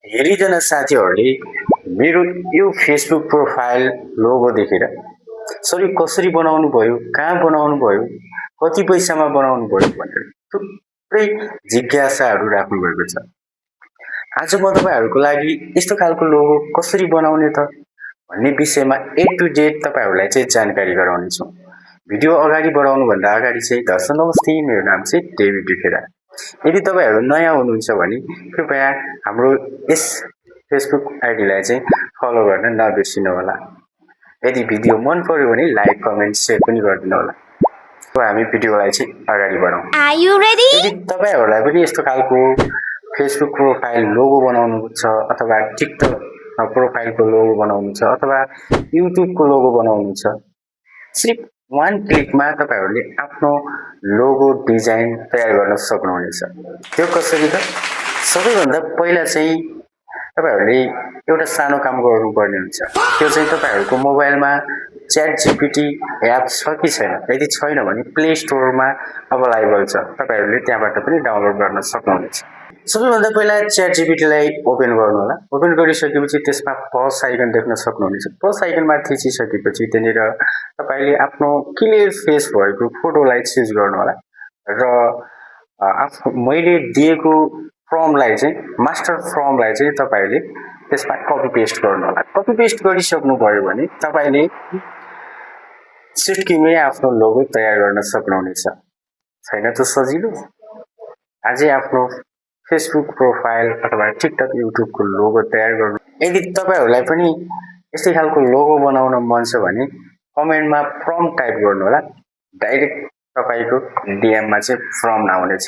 धेरैजना साथीहरूले मेरो यो फेसबुक प्रोफाइल लोगो देखेर सर यो कसरी बनाउनु भयो, कहाँ बनाउनु भयो, कति पैसामा बनाउनु भयो भनेर थुप्रै जिज्ञासाहरू राख्नु भएको छ। आज म तपाईँहरूको लागि यस्तो खालको लोगो कसरी बनाउने त भन्ने विषयमा ए टु जेड तपाईँहरूलाई चाहिँ जानकारी गराउनेछु। भिडियो अगाडि बढाउनुभन्दा अगाडि चाहिँ दर्शक नमस्ते, मेरो नाम चाहिँ डेभिड दुखेरा। यदि तपाईँहरू नयाँ हुनुहुन्छ भने कृपया हाम्रो यस फेसबुक आइडीलाई चाहिँ फलो गर्न नबिर्सिनुहोला। यदि भिडियो मन पर्यो भने लाइक, कमेन्ट, सेयर पनि गरिदिनु होला। अब हामी भिडियोलाई चाहिँ अगाडि बढाउँ। यदि तपाईँहरूलाई पनि यस्तो खालको फेसबुक प्रोफाइल लोगो बनाउनु छ अथवा टिकटक प्रोफाइलको लोगो बनाउनु छ अथवा युट्युबको लोगो बनाउनु छ, सिर्फ वान क्लिकमा तपाईँहरूले आफ्नो लोगो डिजाइन तयार गर्न सक्नुहुनेछ। त्यो कसरी त? सबैभन्दा पहिला चाहिँ तपाईँहरूले एउटा सानो काम गर्नुपर्ने हुन्छ। त्यो चाहिँ तपाईँहरूको मोबाइलमा च्याट जिपिटी एप छ कि छैन। यदि छैन भने प्ले स्टोरमा अभाइलेबल छ, तपाईँहरूले त्यहाँबाट पनि डाउनलोड गर्न सक्नुहुनेछ। सबैभन्दा पहिला च्याट जिपिटीलाई ओपन गर्नु होला। ओपन गरिसकेपछि त्यसमा प्लस आइकन देख्न सक्नुहुनेछ। प्लस आइकनमा थिचिसकेपछि त्यहाँनिर तपाईँले आफ्नो क्लियर फेस भएको फोटोलाई चुज गर्नु होला र मैले दिएको फर्मलाई चाहिँ मास्टर फर्मलाई चाहिँ तपाईँले त्यसमा कपी पेस्ट गर्नु होला। कपी पेस्ट गरिसक्नु भयो भने तपाईँले चुटकीमै आफ्नो लोगो तयार गर्न सक्नुहुनेछ। छैन त सजिलो? आजै आफ्नो फेसबुक प्रोफाइल अथवा टिकटक, युट्युबको लोगो तयार गर्नु। यदि तपाईँहरूलाई पनि यस्तै खालको लोगो बनाउन मन छ भने कमेन्टमा फ्रम टाइप गर्नु होला। डाइरेक्ट तपाईँको डिएममा चाहिँ फ्रम आउनेछ।